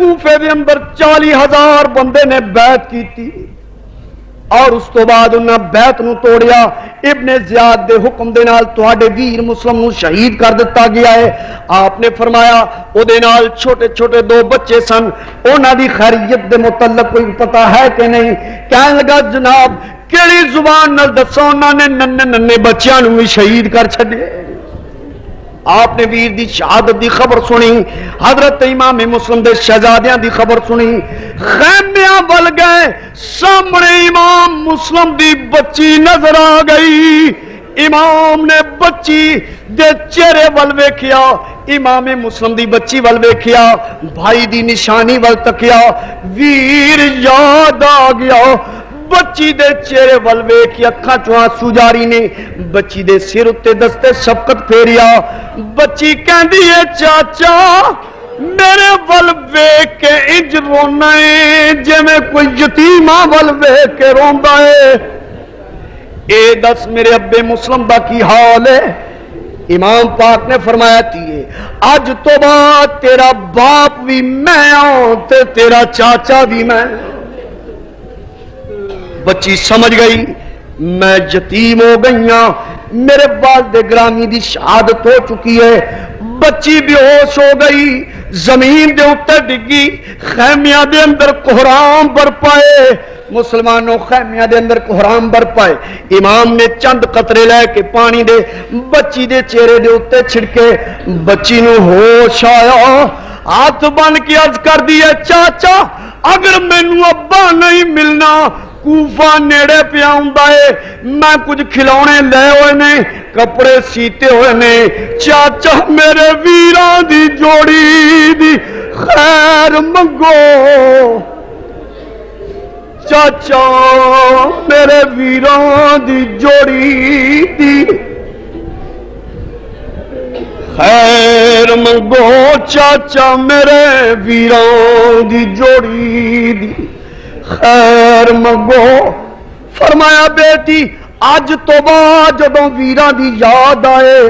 کوفے دے اندر 40,000 بندے نے بیعت کی تھی اور اس تو بعد انہاں بیعت نو توڑیا ابن زیاد دے حکم دے نال تواڈے ویر مسلم نو شہید کر دتا گیا ہے آپ نے فرمایا او دے نال چھوٹے چھوٹے 2 بچے سن انہاں دی خیریت دے متعلق کوئی پتہ ہے کہ نہیں کہنے لگا جناب کیڑی زبان نال دسو انہاں نے ننے ننے بچیاں نو بھی شہید کر چھڈے آپ نے ویر دی شہادت دی خبر سنی حضرت امام مسلم دے شہزادیاں دی خبر سنی خیمیاں ول گئے سامنے امام مسلم دی بچی نظر آ گئی امام نے بچی دے چہرے ول ویکھیا امام مسلم دی بچی ول ویکھیا بھائی دی نشانی ول تکیا ویر یاد آ گیا بچی دے چہرے ول ویکھ کے اکھاں چوں آنسو جاری نے بچی دے سر اتے دستے شفقت پھیریا بچی کہندی ہے چاچا میرے ول ویکھ کے انج رونا ہے جویں کوئی یتیماں ول ویکھ کے روندا ہے اے دس میرے ابے مسلم دا کی حال ہے امام پاک نے فرمایا تھی اج تو بعد تیرا باپ بھی میں ہوں تے تیرا چاچا بھی میں بچی سمجھ گئی میں یتیم ہو گئی ہوں میرے والد گرامی دی شہادت ہو چکی ہے بچی بے ہوش ہو گئی زمین دے اوپر ڈگی خیمیاں دے اندر کوہرام برپائے مسلمانوں خیمیاں دے اندر کوہرام برپائے امام نے چند قطرے لے کے پانی دے بچی دے چہرے دے اوپر چھڑکے بچی نو ہوش آیا ہاتھ بن کے عرض کر دیے چاچا اگر مینوں ابا نہیں ملنا کوفہ نیڑے پہ آؤندا ہے میں کچھ کھلونے لے ہوئے نے کپڑے سیتے ہوئے نے چاچا میرے ویراں دی جوڑی دی خیر منگو چاچا میرے ویراں دی جوڑی دی خیر منگو چاچا میرے ویراں دی جوڑی دی خیر منگو فرمایا بیٹی اج تو بعد جدوں ویراں دی یاد آئے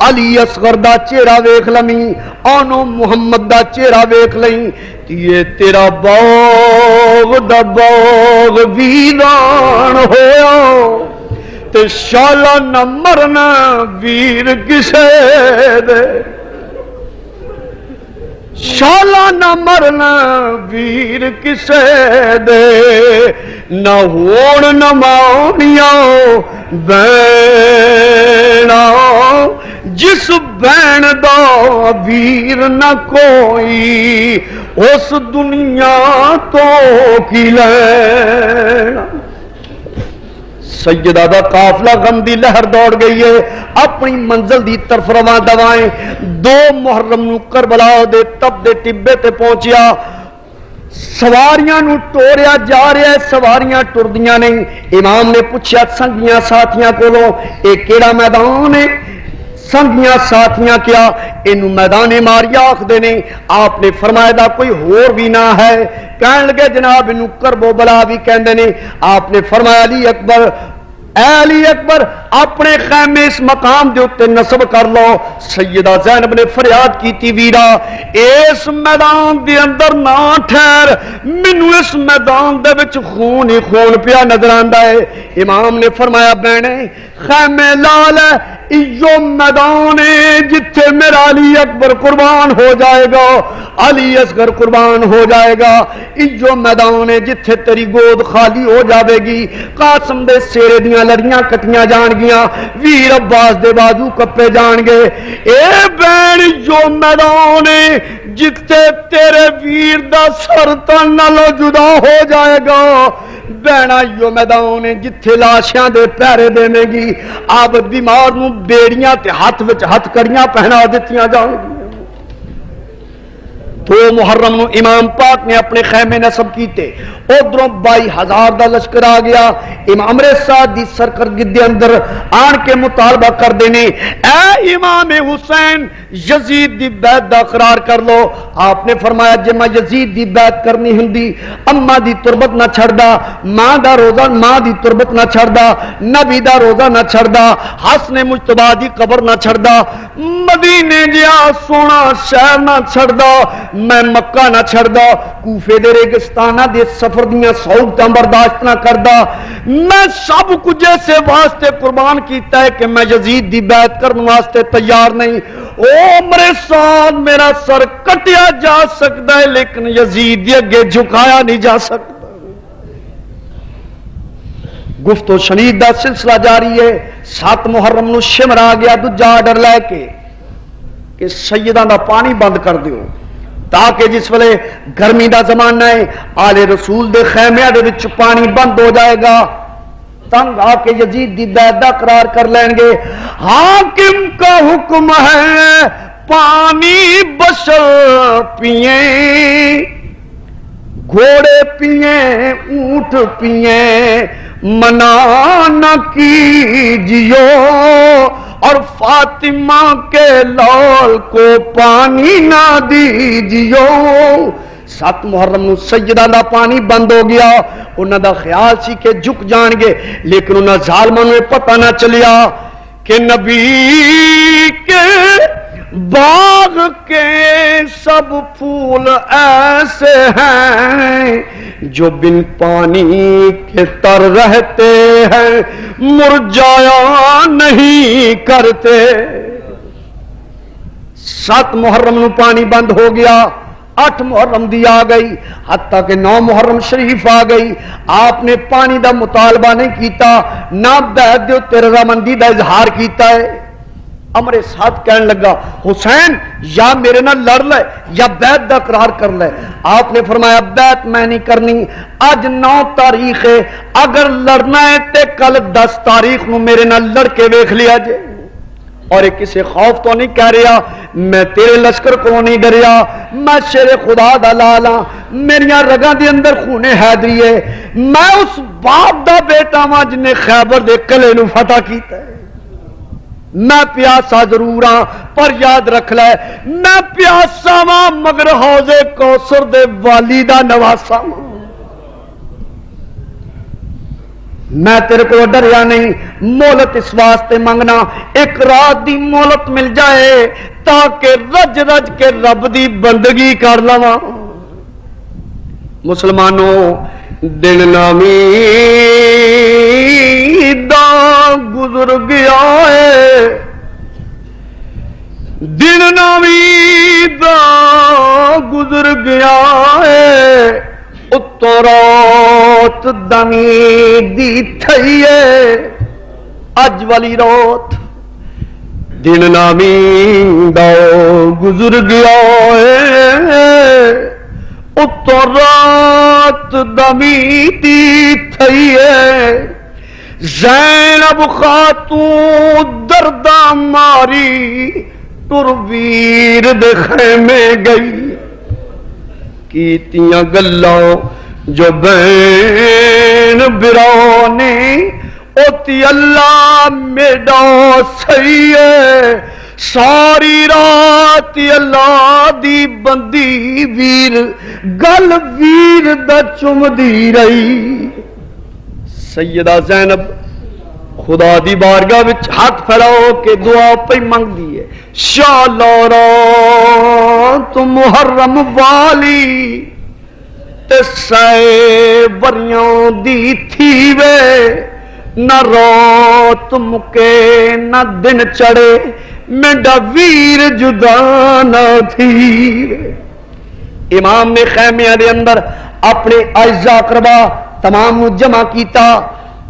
علی اصغر دا چہرہ ویکھ لمی اونوں محمد دا چہرہ ویکھ لئی تے تیرا باغ دا باغ ویران ہویا تے شالا نہ مرنا ویر کسے دے شالا نہ مرنا ویر کسے دے نہ ہون نہ ماؤنیاں بینا جس بین دا ویر نہ کوئی اس دنیا تو کی لینا سیدہ دا قافلہ غم دی لہر دوڑ گئی ہے اپنی منزل دی طرف رواں دوائیں 2 محرم نو کربلا دے تب دے ٹبے تے پہنچیا سواریاں نو ٹوریا جا رہا ہے سواریاں ٹردیاں نہیں امام نے پوچھا سنگیاں ساتھیاں کولوں اے کیڑا میدان ہے سنگیاں ساتھیاں کیا انہوں میدان ماریا آخدے نے آپ نے فرمایا دا کوئی ہور بھی نہ ہے کہنے لگے جناب انہوں کرب و بلا بھی کہندے نے آپ نے فرمایا علی اکبر اے علی اکبر اپنے خیمے اس مقام دے اتے نصب کر لو سیدہ زینب نے فریاد کی تھی ویرا اس میدان دے اندر نہ ٹھہر مینوں اس میدان دے وچ خون ہی خون پیا نظر آندا ہے امام نے فرمایا بہنے خیمے لال ہے ایو میدان ہے جتھے میرا علی اکبر قربان ہو جائے گا علی اصغر قربان ہو جائے گا ایو میدان ہے جتھے تیری گود خالی ہو جاوے گی قاسم دے سیرے دیاں لڑیاں کٹیاں جان گیاں ویر عباس دے بازو کپے جان گے اے بین ایو میدان ہے جتھے تیرے ویر دا سر تن نالوں جدا ہو جائے گا بہنا ایو میدان ہے جتھے لاشیاں دے پیرے دینے گی آپ بیمار نو بیڑیاں تے ہاتھ وچ ہتھ کریاں پہنا دتیاں جان گی 2 محرم نو امام پاک نے اپنے خیمے نصب کیتے ادھروں 22,000 دا لشکر آ گیا امام رساد دی سرکردگی دے اندر آن کے مطالبہ کر دینے اے امام حسین یزید دی بیعت دا اقرار کر لو آپ نے فرمایا جے میں یزید دی بیعت کرنی ہندی اما دی تربت نہ چھڑدا ماں دا روزہ ماں دی تربت نہ چھڑدا نبی دا روزہ نہ چھڑدا حسن مجتبی دی قبر نہ چھڑدا مدینے جیا سونا شہر نہ چھڑدا میں مکہ نہ چھڑدا، کوفے دے ریگستاناں دے سفر دیاں سہولتاں برداشت نہ کردا، میں سب کچھ اسے واسطے قربان کیتا ہے کہ میں یزید دی بیعت کرنے واسطے تیار نہیں۔ او میرے ساتھ میرا سر کٹیا جا سکتا ہے لیکن یزید دے اگے جھکایا نہیں جا سکتا۔ گفت و شنید دا سلسلہ جاری ہے۔ 7 محرم نو شمر آ گیا دوجا آرڈر لے کے کہ سیداں دا پانی بند کر دیو، تاکہ جس ویلے گرمی دا زمانہ ہے آل رسول دے خیمے دے وچ پانی بند ہو جائے گا، تنگ آ کے یزید دی بیعت دا قرار کر لیں گے۔ حاکم کا حکم ہے پانی بشر پیئیں، گھوڑے پیئیں، اونٹ پیئیں، منع نہ کیجیو، اور فاطمہ کے لال کو پانی نہ دیجیو۔ 7 محرم نو سیدہ دا پانی بند ہو گیا، انہاں دا خیال سی کہ جھک جان گے، لیکن انہاں ظالماں نوں پتہ نہ چلیا کہ نبی کے باغ کے سب پھول ایسے ہیں جو بن پانی کے تر رہتے ہیں، مرجایا نہیں کرتے۔ 7 محرم نو پانی بند ہو گیا، 8 محرم دی آ گئی، حتیٰ کہ 9 محرم شریف آ گئی، آپ نے پانی دا مطالبہ نہیں کیتا، نہ بیعت دے اوتے رضامندی دا اظہار کیتا ہے۔ امر ساتھ کہنے لگا حسین یا میرے نہ لڑ لے یا بیعت دا قرار کر لے۔ آپ نے فرمایا بیعت میں نہیں کرنی، اج 9 تاریخ ہے، اگر لڑنا ہے تے کل 10 تاریخ نو میرے نہ لڑ کے ویکھ لیا جے۔ اور ایک کسی خوف تو نہیں کہہ رہا میں تیرے لشکر کو نہیں ڈریا، میں شیر خدا دا لالا، میریاں رگاں دے اندر خون حیدری ہے، میں اس باپ دا بیٹا ہاں جن نے خیبر دے قلعے نو فتح کیتا ہے۔ میں پیاسا ضرور ہاں پر یاد رکھ لے میں پیاسا ہاں مگر حوض کوثر دے والی دا نواسا ہاں۔ میں تیرے کو ڈریا نہیں، مہلت اس واسطے منگنا ایک رات دی مہلت مل جائے تاکہ رج رج کے رب دی بندگی کر لواں۔ مسلمانوں دن نامی دا گزر گیا ہے، دن نامی دا گزر گیا ہے، اتو رات دمی دی تھئی ہے، اج والی رات دن نامی دا گزر گیا ہے، اتو رات دمی دی تھئی ہے، زینب خاتون دردہ ماری ترویر دے خیمے گئی، کیتیاں گلاں جو بین برانے اوتی اللہ میڈا سہی ہے، ساری رات اللہ دی بندی ویر گل ویر دا چمدی رہی۔ سیدہ زینب خدا دی بارگاہ وچ ہاتھ پھیلاؤ کے دعا پہ منگ دی ہے، شالورا تو محرم والی تے سائے بریاں دی تھی وے، نہ رات مکے نہ دن چڑھے میڈا ویر جدا نہ تھی۔ امام نے خیمے دے اندر اپنے اعزاء اقربا تمام نو جمع کیتا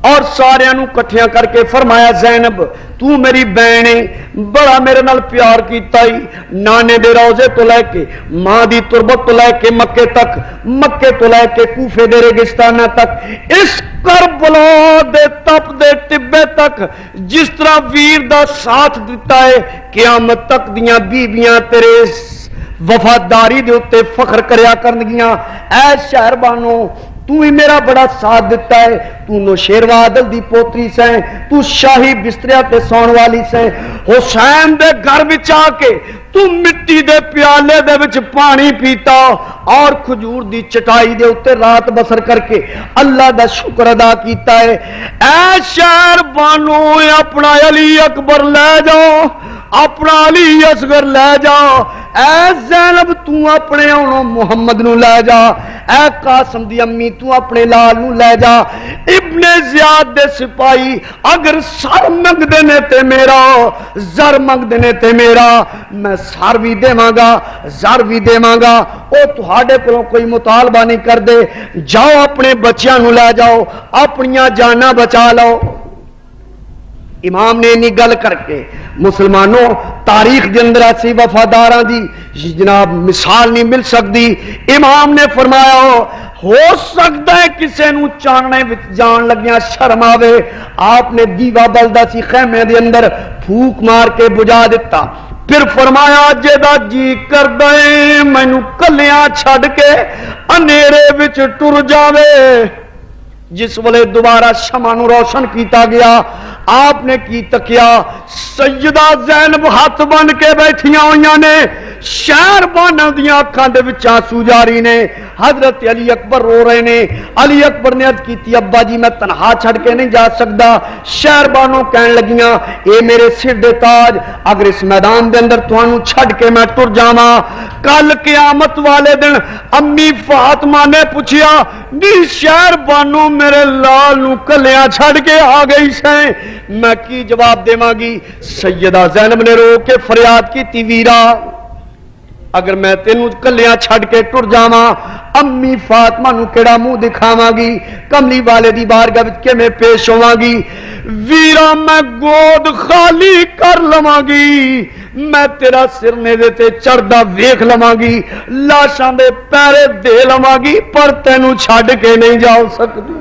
اور سارے نو کٹھیاں کر کے فرمایا زینب تو میری بہن ہے، بڑا میرے نال پیار کیتا ہی، نانے دے روزے تو لے کے ماں دی تربت تو لے کے مکے تک، مکے تو لے کے کوفے دے ریگستان تک، اس کربلا دے تپ دے ٹبے تک، جس طرح ویر دا ساتھ دیتا ہے قیامت تک دیاں بیبیاں تیرے وفاداری دے اتے فخر کریا کرنگیاں۔ اے شہربانو تو ہی میرا بڑا ساتھ دیتا ہے، تو نوشیروان عادل دی پوتری سیں، تو شاہی بستریاں تے سون والی سیں، حسین دے گھر وچ آ کے تو مٹی دے پیالے دے وچ پانی پیتا اور کھجور دی چٹائی دے اتے رات بسر کر کے اللہ دا شکر ادا کیتا ہے۔ اے شہر بانو اپنا علی اکبر لے جاؤ، اپنا علی اصغر لے جاؤ، اے زینب تو اپنے آنوں محمد نو لے جا، اے قاسم دی امی تو اپنے لال نو لے جا۔ ابن زیاد دے سپاہی اگر سر منگ دینے تے میرا، زر منگ دینے تے میرا، میں سر بھی دیواں گا زر بھی دیواں گا، او تہاڈے کولوں کوئی مطالبہ نہیں کر دے، جاؤ اپنے بچیاں نو لے جاؤ، اپنیاں جاناں بچا لو۔ امام نے انہی گل کر کے مسلمانوں تاریخ دے اندر ایسی وفاداراں دی جناب مثال نہیں مل سکتی۔ امام نے فرمایا ہو سکتا ہے کسے نو چاننے وچ جان لگیاں شرم آوے، آپ نے دیوا بلدا سی خیمے دے اندر پھوک مار کے بجھا دیتا، پھر فرمایا جیدا جی کردا اے مینوں کلیاں چھڈ کے انیرے وچ ٹر جاوے۔ جس ویلے دوبارہ شمع نو روشن کیتا گیا، آپ نے کی تکیا، سیدہ زینب ہاتھ بن کے بیٹھیاں ہوئیاں نے، شہر بانا دیاں اکھاں دے وچ آنسو جاری نے، حضرت علی اکبر رو رہے نے۔ علی اکبر نے عرض کیتی ابا جی میں تنہا چھڑ کے نہیں جا سکتا۔ شہر بانوں کہن لگیاں اے میرے سر دے تاج، اگر اس میدان دے اندر تانوں چھڑ کے میں ٹر جاواں، کل قیامت والے دن امی فاطمہ نے پوچھیا نی شہر بانوں میرے لال نو کلیاں چھڑ کے آ گئی سے، میں کی جواب دیواں گی؟ سیدہ زینب نے رو کے فریاد کی ویرا اگر میں تینوں کلیاں چھڑ کے ٹر جاواں امی فاطمہ نو کیڑا منہ دکھاواں گی، کملی والے دی بارگاہ وچ کیویں پیش ہوواں گی؟ ویرا میں گود خالی کر لواں گی، میں تیرا سر نیزے تے چڑھدا ویکھ لواں گی، لاشاں دے پیرے دے لواں گی، پر تینوں چھڈ کے نہیں جا سکتی۔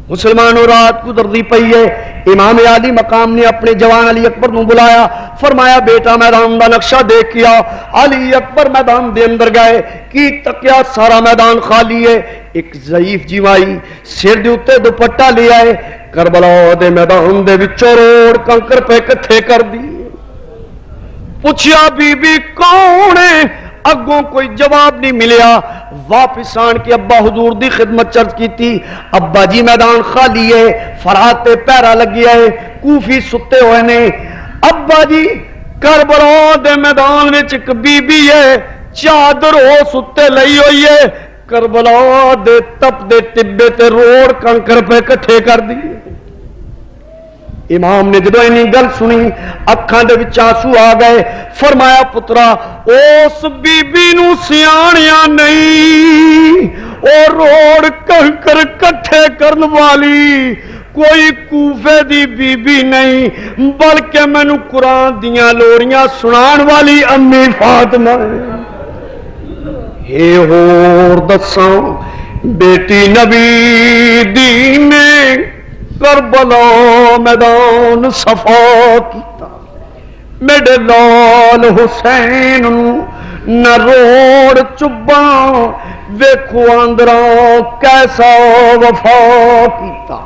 مسلمانوں رات گزرتی پئی ہے، امام عالی مقام نے اپنے جوان علی اکبر نو بلایا، فرمایا بیٹا میدان دا نقشہ دیکھ کیا۔ علی اکبر میدان دے اندر گئے، کی تکیا سارا میدان خالی ہے، ایک ضعیف جیوائی سر دے اوتے دوپٹہ لے آئے، کربلا دے میدان دے وچوں روڑ کنکر پہ کٹھے کر دی، پوچھیا بی بی کون ہے؟ اگوں کوئی جواب نہیں ملیا، واپس آن کے ابا حضور دی خدمت چرچ کی تھی، ابا جی میدان خالی ہے، فرات تے پیرا لگیا ہے، کوفی ستے ہوئے نے، ابا جی کربلا دے میدان وچ ایک بی بی ہے، چادر ہو ستے لئی ہوئی ہے، کربلا دے تپ دے ٹبے تے روڑ کنکر پہ کٹھے کر دی۔ امام نے جدو اینی گل سنی اکھاں دے وچ آنسو آ گئے، فرمایا پترا اس بی بی نو سیاںیاں نہیں، او روڑ کنکر کٹھے کرن والی کوئی کوفے دی بی بی نہیں، بلکہ مینوں قرآن دیاں لوریاں سنان والی امی فاطمہ ہے۔ ہور دساں بیٹی نبی دی نے کربلا میدان صفا کیتا، میرے لال حسین نہ روڑ چباں ویکھو اندراں کیسا وفا کیتا،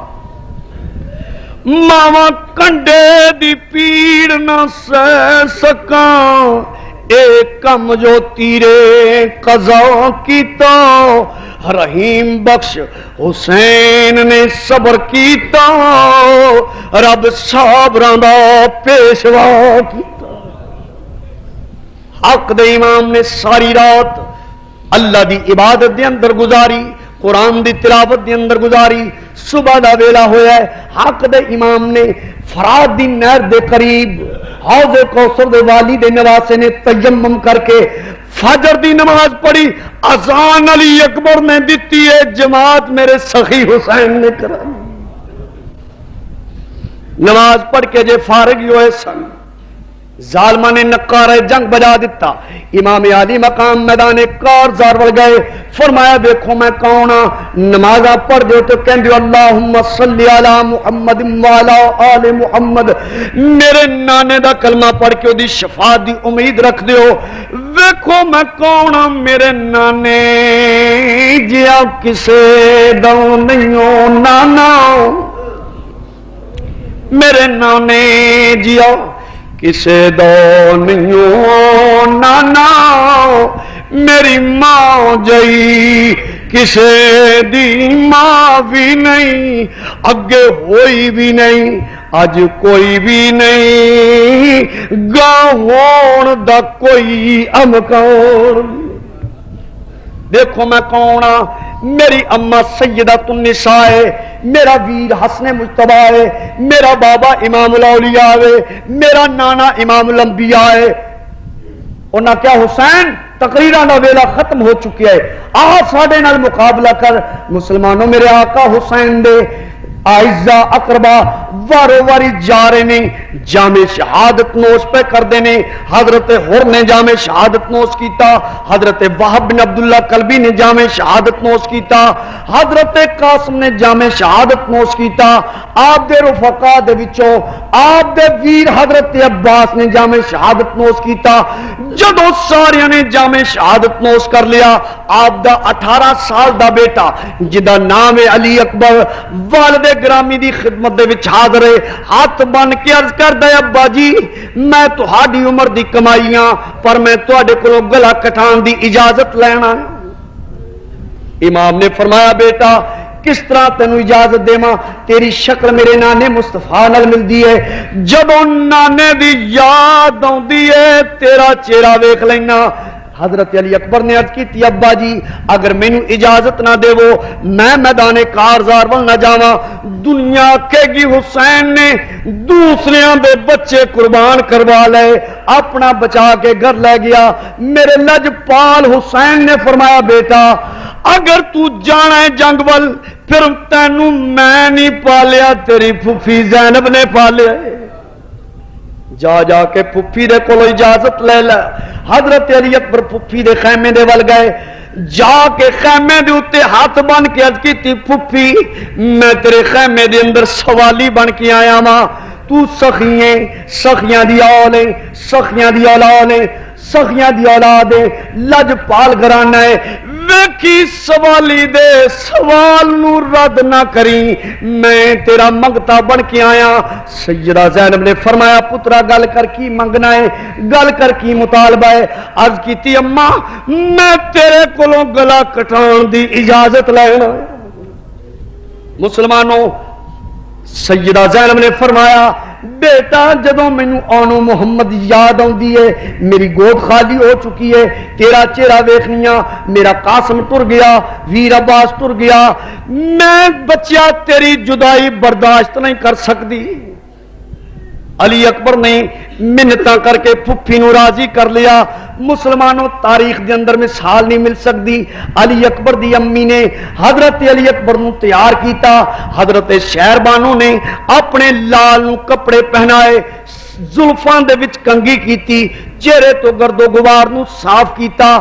ماواں کنڈے دی پیڑ نہ سہ سکاں، اے کم جو تیرے قضا کیتا، رحیم بخش حسین نے صبر کیتا، رب صابراں دا پیشوا کیتا۔ حق دے امام نے ساری رات اللہ دی عبادت دے اندر گزاری، قرآن دی تلاوت دے اندر گزاری، صبح دا ویلا ہویا ہے، حق دے امام نے فرات دی نہر دے قریب حوض کوثر دے والی دے نواسے نے تیمم کر کے فجر دی نماز پڑھی، اذان علی اکبر نے دیتی ہے، جماعت میرے سخی حسین نے کرائی، نماز پڑھ کے جے فارغ ہوئے سن، ظالمہ نے نقارہ جنگ بجا دیتا، امام عالی مقام میدان کارزار وڑ گئے، فرمایا دیکھو میں کون ہاں، نمازاں پڑھ دیو تو کہن دیو اللہم صلی علی محمد وعلی آل محمد، میرے نانے دا کلمہ پڑھ کے دی شفاعت دی امید رکھ دیو، دیکھو میں کون ہاں، میرے نانے جیا کسے دا نہیں ہو نانا، میرے نانے جیا کسے دو نہیں نانا، میری ماں جئی کسے دی ماں بھی نہیں، اگے ہوئی بھی نہیں، اج کوئی بھی نہیں گاہ ہون دا کوئی امکان. دیکھو میں کون ہاں؟ میری اما سیدۃ النساء ہے، میرا ویر حسن مجتبیٰ ہے، میرا بابا امام الاولیاء ہے، میرا نانا امام الانبیاء ہے. انہاں کیا حسین تقریراں دا ویلا ختم ہو چکیا ہے، آ ساڈے نال مقابلہ کر. مسلمانوں میرے آقا حسین دے اعزا اقربا وارو واری جا رہے نے، جامع شہادت نوش پہ کر دینے. حضرت حر نے جامع شہادت نوش کیتا، حضرت وہب بن عبداللہ قلبی نے جامع شہادت نوش کیتا، حضرت قاسم نے جامع شہادت نوش کیتا. آپ دے رفقا دے وچوں آپ دے ویر حضرت عباس نے جامع شہادت نوش کیتا. جدو سارے نے جامع شہادت نوش کر لیا، آپ دا 18 سال دا بیٹا جدا نام ہے علی اکبر والد گرامی دی خدمت دے وچ حاضر ہے، ہاتھ بن کے عرض کردا ہے ابا جی میں تہاڈی عمر دی کمائیاں پر میں تواڈے کولوں گلا کٹان دی اجازت لینا. امام نے فرمایا بیٹا کس طرح تینوں اجازت دیواں؟ تیری شکل میرے نانے مصطفیٰ نال ملدی ہے، جدوں نانے دی یاد آندی ہے تیرا چہرہ ویکھ لینا. حضرت علی اکبر نے عرض کی ابا جی اگر مینوں اجازت نہ دے وہ میں میدان کارزار ول نہ جاواں. دنیا کہے گی حسین نے دوسریاں دے بچے قربان کروا لے، اپنا بچا کے گھر لے گیا. میرے لجپال حسین نے فرمایا بیٹا اگر تو جانا ہے جنگ ول پھر تینوں میں نہیں پالیا، تیری پھوپھی زینب نے پالیا. جا جا کے پھوپھی دے کولو اجازت لے لے. حضرت علی اکبر پھوپھی دے خیمے دے ول گئے، جا کے خیمے دے اوتے ہاتھ بن کے عرض کیتی پھوپھی میں تیرے خیمے دے اندر سوالی بن کے آیا ہاں، تو سخییں سخیاں دی اولاد ہے، سخیاں دی اولاد ہے، سخیاں دی اولاد ہے، لجپال گھرانہ ہے. ویکھی سوالی دے سوال نو رد نہ کری، میں تیرا منگتا بن کے آیا. سیدہ زینب نے فرمایا پترا گل کر کی منگنا ہے، گل کر کی مطالبہ ہے؟ عرض کیتی اما میں تیرے کولوں گلا کٹان دی اجازت لینا. مسلمانوں سیدہ زینب نے فرمایا بیٹا جدوں مینوں آنو محمد یاد آندی ہے میری گود خالی ہو چکی ہے، تیرا چہرہ ویکھنیاں. میرا قاسم ٹر گیا، ویر عباس ٹر گیا، میں بچیا تیری جدائی برداشت نہیں کر سکتی. علی اکبر نے منتاں کر کے پھپھی نو راضی کر لیا. مسلمانوں تاریخ دے اندر مثال نہیں مل سکتی. علی اکبر دی امی نے حضرت علی اکبر نو تیار کیتا. حضرت شہر بانو نے اپنے لال نو کپڑے پہنائے، زلفاں دے وچ کنگھی کیتی، چہرے تو گرد و غبار نو صاف کیتا،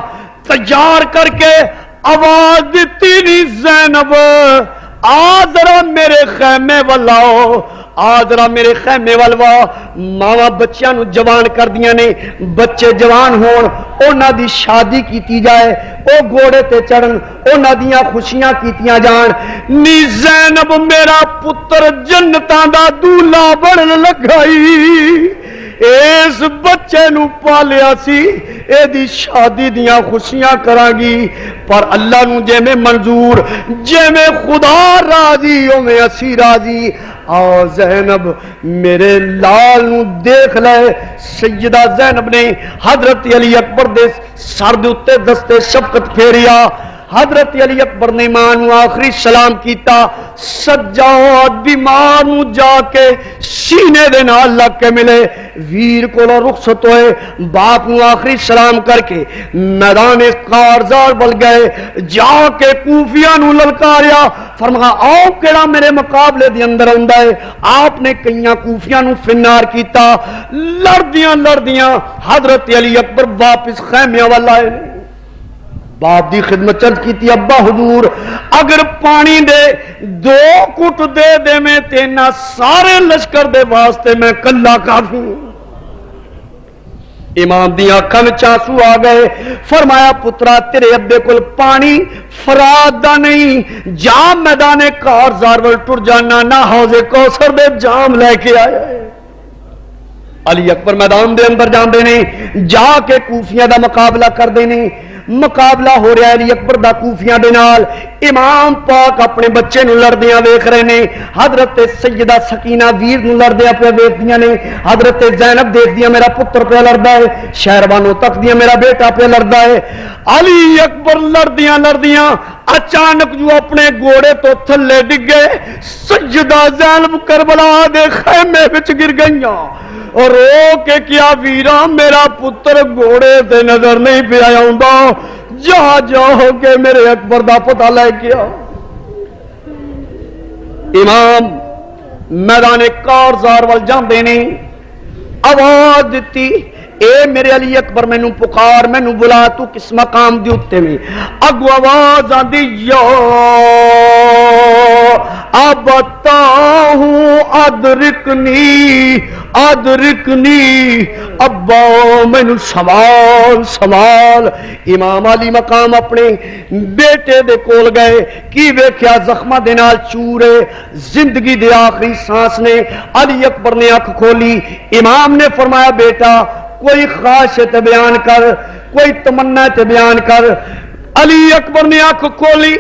تیار کر کے آواز دیتی نی زینب آ ذرا میرے خیمے وال آؤ، آ ذرا میرے خیمے وال وا. ماواں بچیاں نو جوان کر دیاں نے، بچے جوان ہون انہاں دی شادی کیتی جائے، او گھوڑے تے چڑھن، انہاں دیاں خوشیاں کیتیاں جان. نی زینب میرا پتر جنتاں دا دولا بنن لگائی، اس بچے نو پالیا سی اے دی شادی دیاں خوشیاں کراں گی، پر اللہ نو جے میں منظور، جے میں خدا راضی او میں اسی راضی. آ زینب میرے لال نو دیکھ لے. سیدہ زینب نے حضرت علی اکبر دے سر دے اتے دستے شفقت پھیریا. حضرت علی اکبر نے ماں نو آخری سلام کیتا. سجاد بیمار نو جا کے سینے دے نال لگ کے ملے، ویر کولو رخصت ہوئے، باپ نو آخری سلام کر کے میدان کارزار بل گئے. جا کے کوفیاں نو للکاریا، فرمایا آؤ کیڑا میرے مقابلے دے اندر ہوندا ہے. آپ نے کئیاں کوفیاں نو فنار کیتا. لڑدیاں لڑدیاں حضرت علی اکبر واپس خیمیاں والا آئے. باپ دی خدمت چرچ کی تھی ابا حضور اگر پانی دے 2 کٹ دے دے میں تینا سارے لشکر دے واسطے میں کلا کافی ہوں. امام دی آنکھاں وچ آنسو آ گئے. فرمایا پترا تیرے ابے کول پانی فرات دا نہیں، جام میدان کارزار ول ٹر جانا، نہ حوض کوثر دے جام لے کے آیا ہے. علی اکبر میدان دے اندر جاندے نے، جا کے کوفیاں دا مقابلہ کردے نے. مقابلہ ہو رہا ہے علی اکبر دا کوفیاں دے نال. امام پاک اپنے بچے نو لڑدیاں ویکھ رہے نے. حضرت سیدہ سکینہ ویر نو لڑدیاں پہ ویکھدیاں نے. حضرت زینب دیکھدیاں میرا پتر پہ لڑدا ہے. شہربانو تکدیاں میرا بیٹا پہ لڑدا ہے. علی اکبر لڑدیاں لڑدیاں اچانک جو اپنے گھوڑے تو تھلے ڈگے. سیدہ زینب کربلا دے خیمے وچ گر گئیاں اور رو کے کیا ویرا میرا پتر گھوڑے تے نظر نہیں پہ آیا ہوں. جا ہو کے میرے اکبر دا پتہ لے گیا. امام میدان کارزار وال جاندے نے. آواز دیتی اے میرے علی اکبر مینوں پکار مینوں بلا تو کس مقام دی اتے میں. اگو آواز آندی یا ابتا ہوں ادرکنی ادرکنی ابا مینوں سوال سوال. امام علی مقام اپنے بیٹے دے کول گئے. کی ویکھیا زخماں دے نال چورے زندگی دے آخری سانس نے. علی اکبر نے اکھ کھولی. امام نے فرمایا بیٹا کوئی خواہش تے بیان کر کوئی تمنا تے بیان کر. علی اکبر نے اکھ کھولی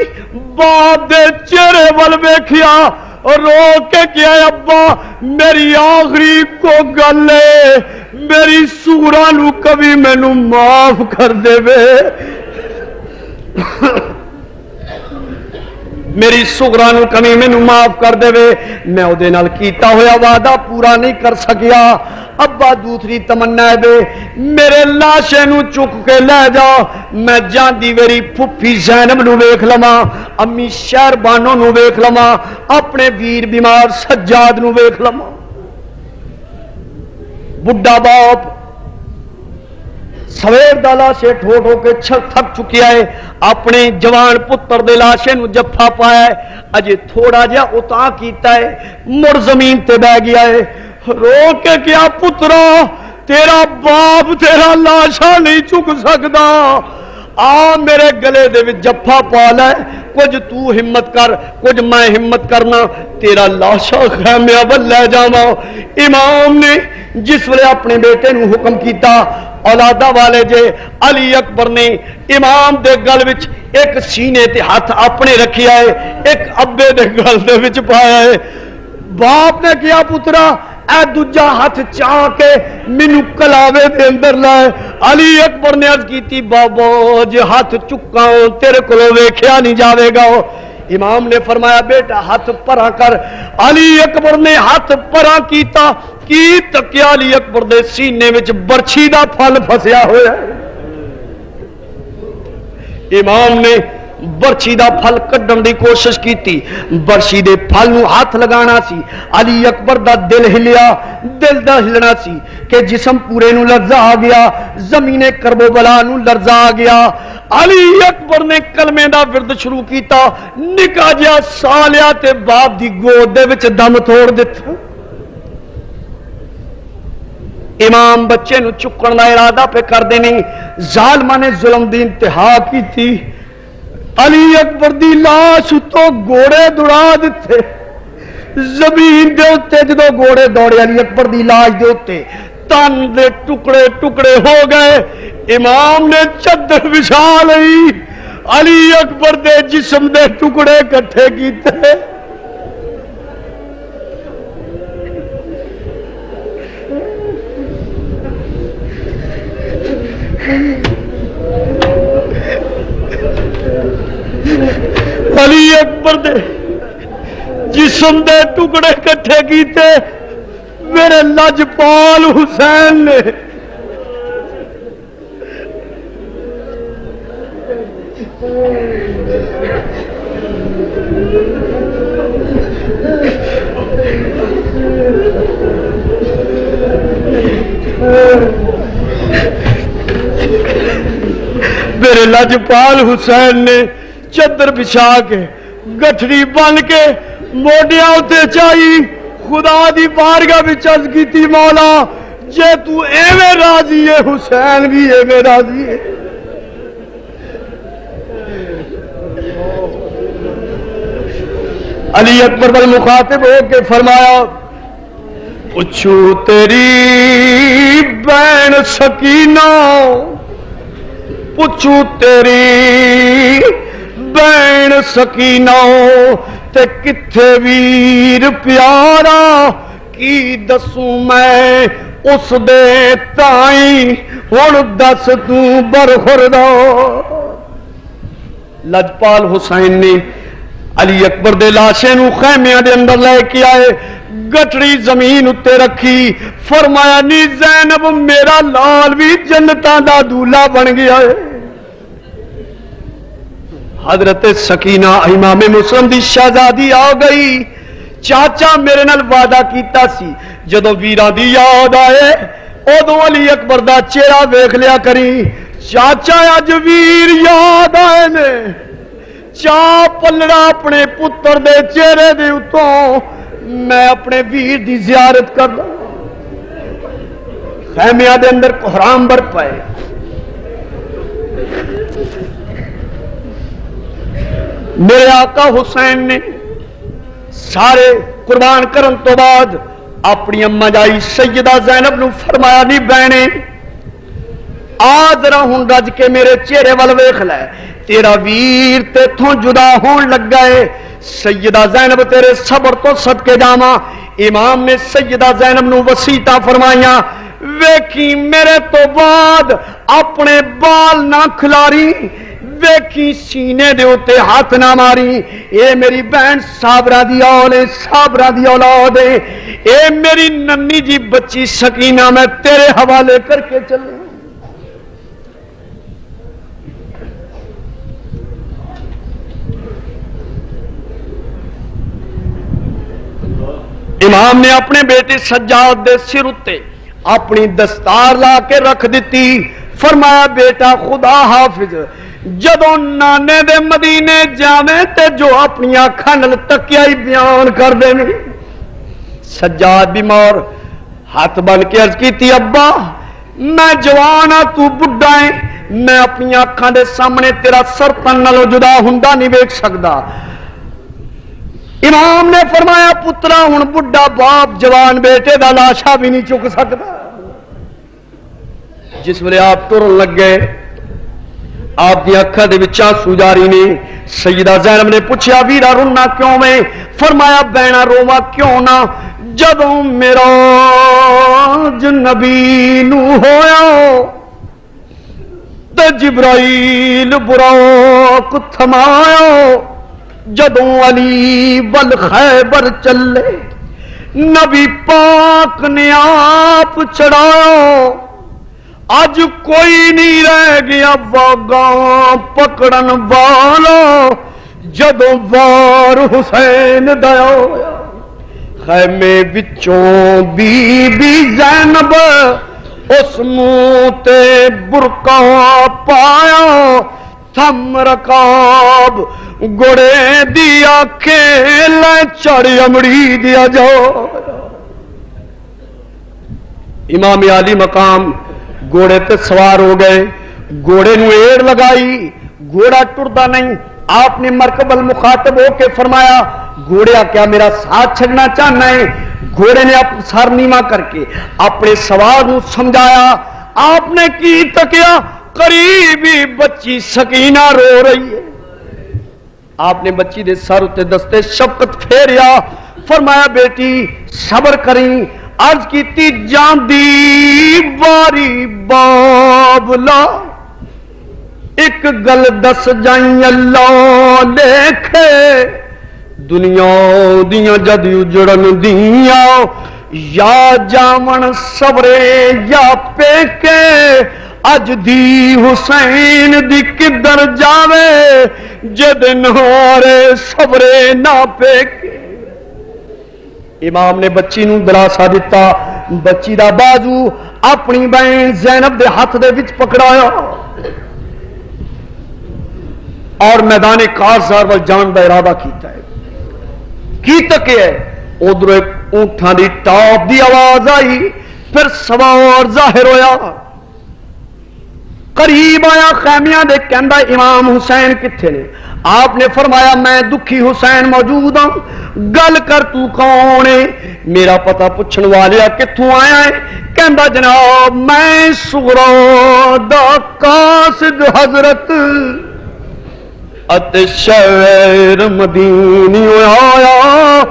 باپ دے چہرے ول ویکھیا اور رو کے کیا ابا میری آخری کو گل ہے میری سورا نو کبھی مینوں معاف کر دے وے میری سغرا نو کمی مینوں معاف کر دے وے. میں او دے نال کیتا ہویا وعدہ پورا نہیں کر سکیا. ابا دوسری تمنا ہے دے میرے لاشے نو چک کے لے جا میں جاندی ویری پھپھی زینب نو ویکھ لواں امی شہربانو نو ویکھ لواں اپنے ویر بیمار سجاد نو ویکھ لواں. بڈھا باپ سویر دا لاشے ٹھو ٹھو کے تھک چکیا ہے. اپنے جوان پتر دے لاشے نو جفا پایا ہے. اجے تھوڑا جہا اتا کیتا ہے مڑ زمین تے بہ گیا ہے. رو کے کیا پترا تیرا باپ تیرا لاشا نہیں چک سکتا. آ میرے گلے دے وچ جفا پا لے کچھ تو ہمت کر کچھ میں ہمت کرنا تیرا لاشا خیمے ول لے جاواں. امام نے جس ویلے اپنے بیٹے نو حکم کیتا اولادا والے جے علی اکبر نے امام دے گل وچ ایک سینے تے ہاتھ اپنے رکھیا ہے ایک ابے دے گل دے وچ پایا ہے. باپ نے کیا پترا اے دوجا ہاتھ چاہ کے مینوں کلاوے دے اندر لائے. علی اکبر نے عرض کیتی بابا جے ہاتھ چکا تیرے کولوں ویکھیا نہیں جاوے گا. امام نے فرمایا بیٹا ہاتھ پرا کر. علی اکبر نے ہاتھ پرا کیتا کی تکیا علی اکبر دے سینے وچ برچھی دا پھل پھسیا ہویا ہے. امام نے برچھی دا پھل کڈن دی کوشش کیتی برچھی دے پھل نو ہاتھ لگانا سی. علی اکبر دا دل ہلیا دل دا ہلنا سی کہ جسم پورے نو لرزا آ گیا زمین کربو بلا نو لرزا آ گیا. علی اکبر نے کلمے دا ورد شروع کیتا نکا جیا سالیا تے باپ دی گود دے وچ دم توڑ دتا. امام بچے نو چکن دا ارادہ پہ کر دینے ظالماں نے ظلم دی انتہا کی تھی. علی اکبر دی لاش تو گھوڑے دوڑا دیتے زمین دے اتے جدو گھوڑے دوڑے علی اکبر دی لاش دے اتے تن دے ٹکڑے ٹکڑے ہو گئے. امام نے چادر بچھا لئی علی اکبر دے جسم دے ٹکڑے کٹھے کیتے. علی اکبر دے جسم دے ٹکڑے کٹھے کیتے میرے لجپال حسین نے. میرے لجپال حسین نے چادر بچھا کے گٹھڑی بن کے موڈیا اتنے چائی خدا دی بارگاہ وچ عرض کیتی مولا جے تو ایویں راضی ہے حسین بھی ایویں راضی ہے. علی اکبر بل مخاطب ہو کے فرمایا پوچھو تیری بہن سکینہ پوچھو تیری بین سکینہ تے کتھے ویر پیارا کی دسوں میں اس دے تائیں ہن دس تو برخوردار لجپال حسین نے علی اکبر دے لاشے نو خیمیاں دے اندر لے کے آئے گٹڑی زمین اتے رکھی فرمایا نی زینب میرا لال بھی جنتاں دا دولہ بن گیا ہے حضرت سکینہ امام مسلم دی شہزادی آ گئی چاچا میرے نال وعدہ کیتا سی جدوں ویراں دی یاد آئے ادوں علی اکبر دا چہرہ ویکھ لیا کری چاچا اج ویر یاد آئے نے چا پلڑا اپنے پتر دے چہرے دے اتوں میں اپنے ویر دی زیارت کر دا خیمیاں دے اندر کوحرام بر پائے میرے آقا حسین نے سارے قربان کرن تو بعد اپنی اما جائی سیدہ زینب نو فرمایا نہیں بہنے آ ذرا ہن رج کے میرے چہرے ول ویکھ لے تیرا ویر تیتھوں جدا ہون لگا ہے سیدہ زینب تیرے صبر تو صدقے جاواں امام نے سیدہ زینب نو وصیتاں فرمائیاں ویکھی میرے تو بعد اپنے بال نہ کھلاری ویکھی سینے دے اوتے ہاتھ نہ ماری اے میری بہن صابرہ دی اولاد ہے اے میری ننی جی بچی سکینہ میں تیرے حوالے کر کے چلے امام نے اپنے بیٹے سجاد دے سر اتے اپنی دستار لا کے رکھ دیتی فرمایا بیٹا خدا حافظ جدوں نانے دے مدینے جاویں تے جو اپنی اکھاں نال تکیا ہی بیان کر دے سجاد بیمار ہاتھ بن کے عرض کیتی ابا میں جوان ہاں تو بڈھا ہے میں اپنی اکھاں دے سامنے تیرا سر تن نالوں جدا ہوندا نہیں ویکھ سکدا امام نے فرمایا پترا ہن بڈھا باپ جوان بیٹے دا لاشا بھی نہیں چک سکتا جس ویلے آپ ترن لگ گئے آپ دی اکھاں دے وچ آنسو جاری نے سیدہ زینب نے پوچھا ویرا رونا کیوں میں فرمایا بہنا رواں کیوں نہ جدوں میرا نبی نو ہویا تے جبرائیل براق تھمایا جدوں علی ول خیبر چلے نبی پاک نے آپ چڑھایا اج کوئی نہیں رہ گیا باغاں پکڑن والا جدوں وار حسین دیا ہویا خیمے وچوں بی بی زینب اس منہ تے برقع پایا تھم رکاب گوڑے دیا کھیل چڑھ امڑی دیا جاؤ امام علی مقام گھوڑے تے سوار ہو گئے گھوڑے نو ایڑ لگائی گھوڑا ٹردا نہیں آپ نے مرکب المخاطب ہو کے فرمایا گھوڑیا کیا میرا ساتھ چھڑنا چاہنا ہے گھوڑے نے سر نیما کر کے اپنے سوار نو سمجھایا آپ نے کی تکیا قریبی بچی سکینہ رو رہی ہے آپ نے بچی دے سر اتے دستے شفقت پھیریا فرمایا بیٹی صبر کریں عرض کیتی جان دی واری بابلا ایک گل دس جائیں اللہ لکھے دنیا دیاں جد اجڑن دیاں یا جامن صبرے یا پیکے اج دی حسین دی کدھر جاوے جد نارے صبرے نہ پیکے امام نے بچی نو دلاسا دیتا بچی دا بازو اپنی بہن زینب دے ہاتھ دے وچ پکڑایا اور میدان کارزار وال جان دا ارادہ کیتا ہے کی تک ہے ادھر ایک اونٹاں دی ٹاپ دی آواز آئی پھر سوار ظاہر ہویا قریب آیا خیمیاں دے کہندا امام حسین کتھے نے؟ آپ نے فرمایا میں دکھی حسین موجود ہوں، گل کر تو کون ہے؟ میرا پتہ پوچھن والیا کتھوں آیا ہے؟ کہندا جناب میں صغرا دا قاصد حضرت اتے شہر مدینی آیا،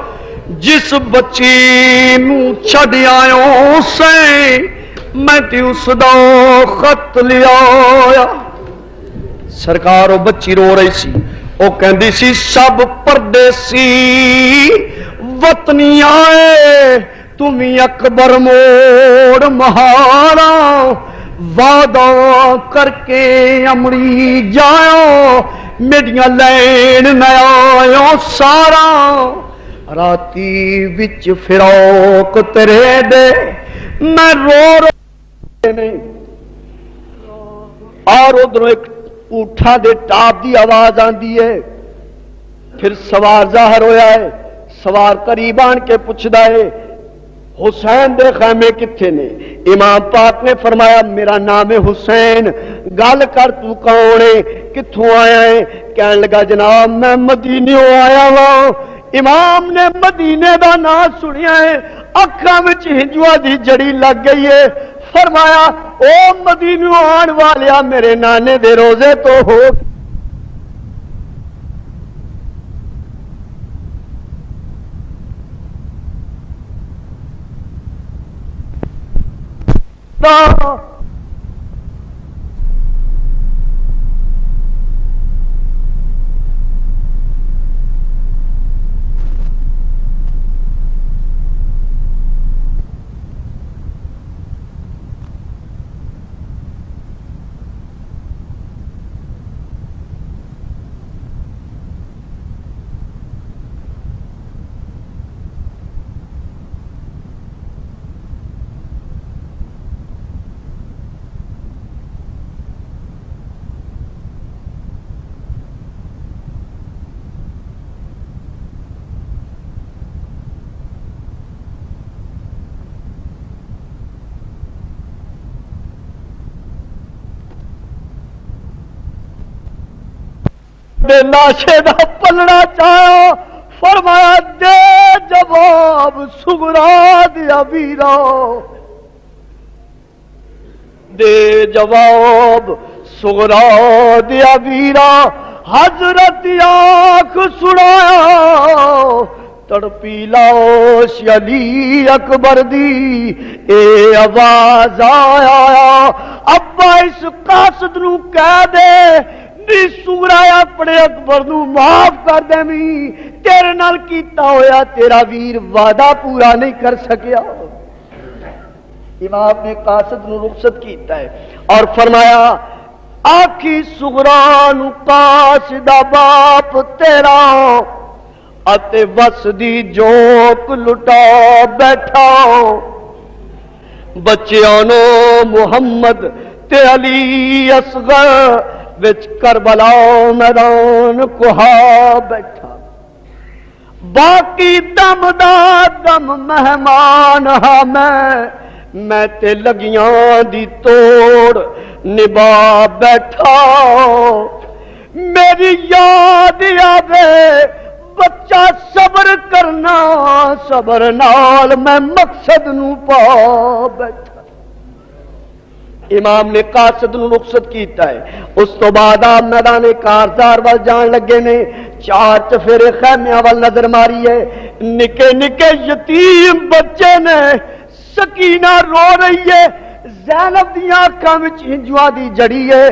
جس بچی نو چھڈ آیا سے میں تے اس دا خط لیا آیا۔ سرکار وہ بچی رو رہی سی، وہ کہندی سی سب پردیسی وطنی آئے تمہیں اکبر موڑ مہارا، وعدہ کر کے امڑی جاؤ میڈیاں لین نیا سارا، راتی وچ فروق تیرے دے میں رو نہیں۔ اور ادھر ایک اونٹھا دے ٹاپ دی آواز آندی ہے، پھر سوار ظاہر ہویا ہے، سوار قریب آن کے پوچھدا ہے حسین دے خیمے کتھے نے؟ امام پاک نے فرمایا میرا نام ہے حسین، گل کر تو کون ہے، کتھوں آیا ہے؟ کہنے لگا جناب میں مدینیوں آیا ہوں۔ امام نے مدینے دا نام سنیا ہے، اکھاں وچ ہنجوا دی جڑی لگ گئی ہے، فرمایا او مدینیوں آن والیا میرے نانے دے روزے تو ہو لاشے دا پلڑا چایا، فرمایا دے جواب سغرا دیا ویرا، دے جواب سغرا دیا ویرا، حضرت آنکھ سڑایا تڑپی لاش علی اکبر دی، اے آواز آیا ابا اس قاصد نو کہہ دے سورا اپنے اکبر نو معاف کر دیں، تیرے نال کیتا ہویا تیرا ویر وعدہ پورا نہیں کر سکیا۔ امام نے قاصد نو رخصت کیتا ہے اور فرمایا آکھی سغرا نو قاصدہ باپ تیرا اتے وس دی جوک لٹا بیٹھا، بچیاں نو محمد تے علی اصغر وچ کربلا میدان کوہا بیٹھا، باقی دم دا دم مہمان ہاں میں تے لگیاں دی توڑ نبا بیٹھا، میری یاد آوے بچہ صبر کرنا، صبر نال میں مقصد نو پا بیٹھا۔ امام نے قاصد نو رخصت کیتا ہے، اس تو بعد آپ میدان کارزار وال جان لگے نے، چار چفیرے خیمیاں وال نظر ماری ہے، نکے نکے یتیم بچے نے، سکینہ رو رہی ہے، زینب دیاں آنکھاں وچ ہنجواں دی جڑی ہے،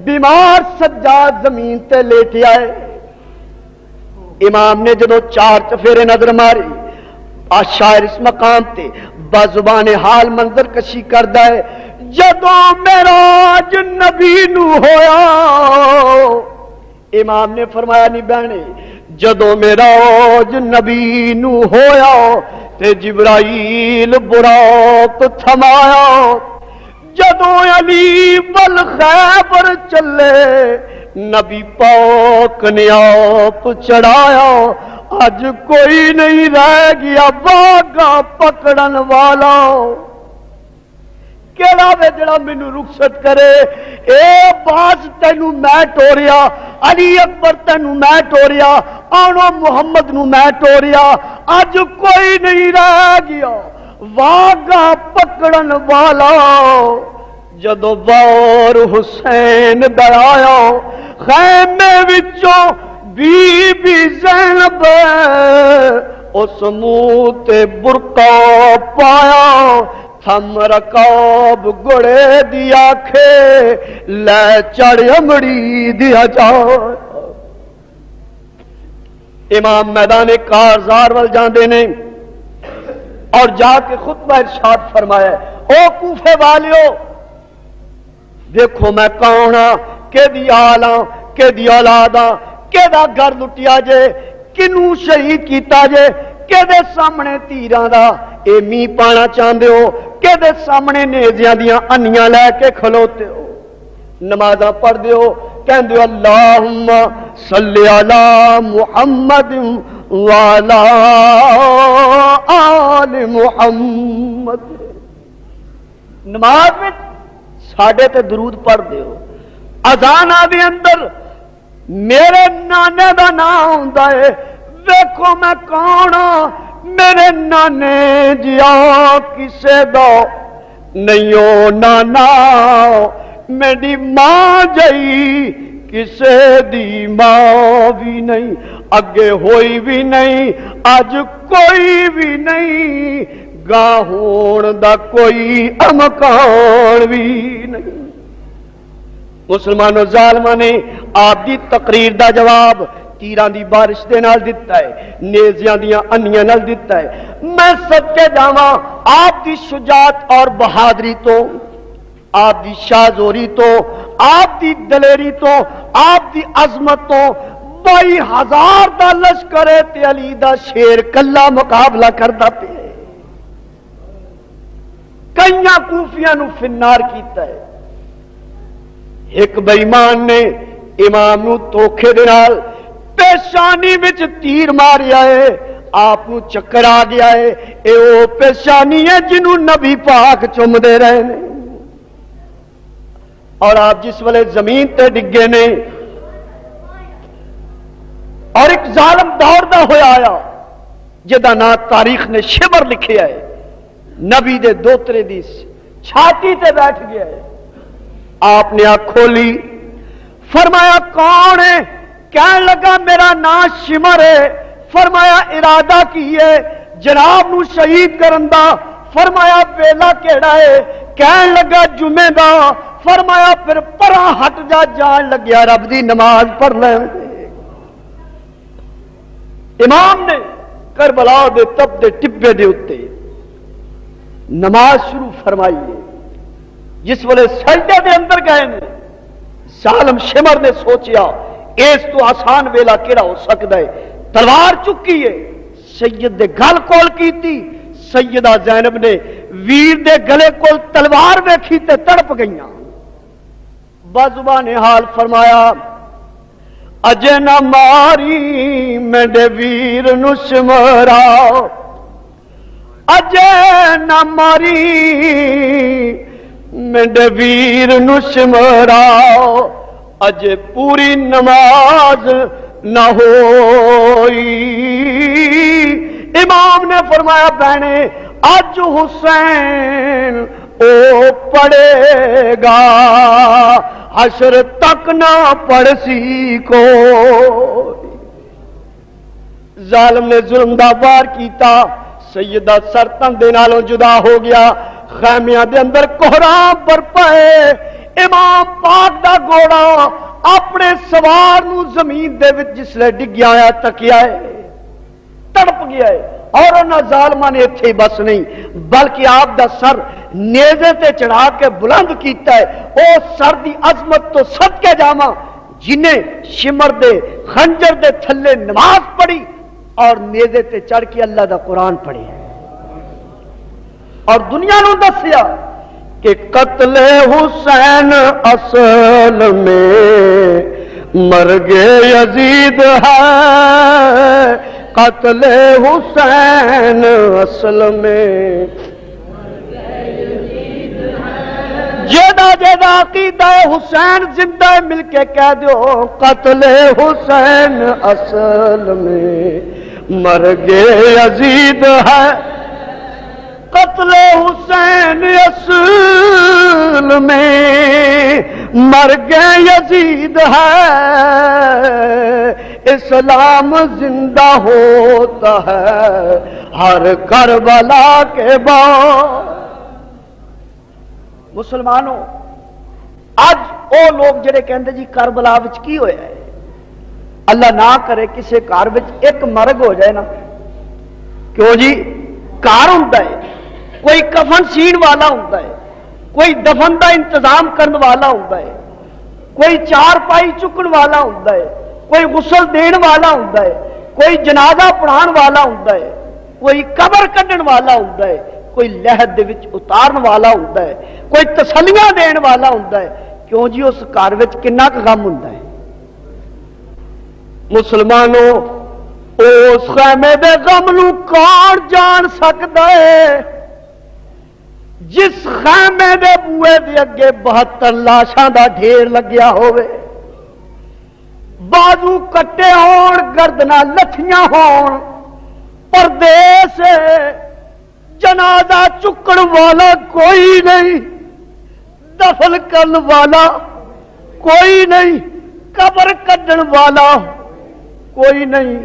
بیمار سجاد زمین تے لیٹیا ہے۔ امام نے جدو چار چفیرے نظر ماری، شاعر اس مقام تے بازبان حال منظر کشی کردہ ہے، جدو معراج نبی نو ہویا، امام نے فرمایا نہیں بہنے جدو معراج نبی نو ہویا تے جبرائیل براق تھمایا، جدو علی والخیبر چلے نبی پاک نے آپ چڑھایا، اج کوئی نہیں رہ گیا باغا پکڑن والا، کیڑا وے جڑا مینوں رخصت کرے؟ اے باز تینوں میں ٹوریا، علی اکبر تینوں میں ٹوریا، آنو محمد نو میں ٹوریا، اج کوئی نہیں رہ گیا واگا پکڑن والا۔ جدو بار حسین درایا خیمے وچوں بی بی زینب اس منہ تے برقع پایا، تھم رکاب گڑے دیا کھے لے چڑھ امڑی دیا جا۔ امام میدان کارزار وال جاندے نے اور جا کے خطبہ ارشاد فرمایا، او کوفے والیو دیکھو میں کون ہاں، کہ دی آلاں، کہ دی اولاداں، کہ دا گھر لٹیا جے، کنوں شہید کیتا جے، کہ دے سامنے تیراں دا اے می پانا چاہندے ہو، کہ دے سامنے نیزیاں دیاں انیاں لے کے کھلوتے ہو، نمازاں پڑھ دے ہو، کہندے ہو اللہم صلی علی محمد وعلی آل محمد۔ نماز میں ساڑھے تے درود پڑھ دے ہو، اذان آدھے اندر میرے نانے دا نام ہوندا ہے، دیکھو میں کون ہاں، میرے نانے جیا کسے دا نہیں ہو نانا، میری ماں جئی کسے دی ماں بھی نہیں، اگے ہوئی بھی نہیں، اج کوئی بھی نہیں، گاہ ہون دا کوئی امکان بھی نہیں۔ مسلمانوں ظالماں نے آپ دی تقریر دا جواب تیراں دی بارش دے نال دتا ہے، نیزیاں دیاں انیاں نال دتا ہے۔ میں صدقے جاواں آپ دی شجاعت اور بہادری تو، آپ دی شاہزوری تو، آپ دی دلیری تو، آپ دی عظمت تو 22,000 دا لشکر تے علی دا شیر کلا مقابلہ کردا پیا۔ کئیاں کوفیاں نو فنار کیتا ہے۔ ایک بے ایمان نے امام نو دھوکھے دے نال پیشانی وچ تیر ماریا ہے، آپ نو چکر آ گیا ہے، اے او پیشانی ہے جنوں نبی پاک چومدے رہے نے، اور آپ جس ویلے زمین تے ڈگے نے اور ایک ظالم دوڑدا ہویا آیا جدا نام تاریخ نے شمر لکھیا ہے، نبی دے دوترے دی چھاتی تے بیٹھ گیا ہے۔ آپ نے آنکھ کھولی، فرمایا کون ہے؟ کہنے لگا میرا نام شمر ہے۔ فرمایا ارادہ کی ہے؟ جناب نو شہید کرن دا۔ فرمایا ویلا کیڑا ہے؟ کہنے لگا جمعے دا۔ فرمایا پھر پرا ہٹ جا، جان لگیا رب دی نماز پڑھ لیں۔ امام نے کربلا دے تب دے ٹبے دے اتے نماز شروع فرمائی ہے۔ جس ویلے سجدے دے اندر گئے نے، ظالم شمر نے سوچیا اس تو آسان ویلا کیڑا ہو سکتا ہے، تلوار چکی ہے، سید دے گل کول کیتی، سیدہ زینب نے ویر دے گلے کول تلوار ویکھی تے تڑپ گئیاں۔ بازبان حال فرمایا اجے نہ ماری میرے ویر نو شمرا، اجے نہ ماری میرے ویر نو شمرا، اجے پوری نماز نہ ہوئی۔ امام نے فرمایا بہنے اج حسین او پڑے گا، حشر تک نہ پڑ سی کو۔ ظالم نے ظلم دا وار کیتا، سیدہ سر تندے نالوں جدا ہو گیا، خیمیاں دے اندر کوہرام پر پائے۔ امام پاک دا گھوڑا اپنے سوار نو زمین دے وچ جسلے ڈگیا آیا تکیا ہے، تڑپ گیا ہے، اور انہاں ظالماں نے اتھے بس نہیں بلکہ آپ دا سر نیزے تے چڑھا کے بلند کیتا ہے۔ او سر دی عظمت تو صدقے جاواں جنہیں شمر دے خنجر دے تھلے نماز پڑھی اور نیزے تے چڑھ کے اللہ دا قرآن پڑھی ہے، اور دنیا نو دسیا کہ قتل حسین اصل میں مرگ یزید ہے، قتل حسین اصل میں جیدہ جیدہ عقیدہ حسین زندہ ہے مل کے کہہ دو قتل حسین اصل میں مرگ یزید ہے، قتل حسین اصل میں مرگ یزید ہے، اسلام زندہ ہوتا ہے ہر کربلا کے بعد۔ مسلمانوں اج او لوگ جڑے کہندے جی کربلا وچ کی ہویا ہے، اللہ نہ کرے کسے گھر وچ ایک مرگ ہو جائے نا، کیوں جی گھر ہوندا ہے، کوئی کفن سین والا ہوندا ہے، کوئی دفن دا انتظام کرن والا ہوندا ہے، کوئی چار پائی چکن والا ہوندا ہے، کوئی غسل دین والا ہوندا ہے، کوئی جنازہ پڑھان والا ہوندا ہے، کوئی قبر کڈن والا ہوندا ہے، کوئی لہد دے وچ اتارن والا ہوندا ہے، کوئی تسلیاں دین والا ہوندا ہے۔ کیوں جی اس گھر وچ کنا ک غم ہوندا ہے۔ مسلمانوں اس خیمے دے غم نو کون جان سکدا ہے جس خیمے دے بوئے دے اگے 72 لاشاں دا ڈھیر لگیا ہوئے، بازو کٹے ہون، گردناں لٹھیاں ہون، پردیس جنازہ چکن والا کوئی نہیں، دفن کرن والا کوئی نہیں، قبر کڈن والا کوئی نہیں۔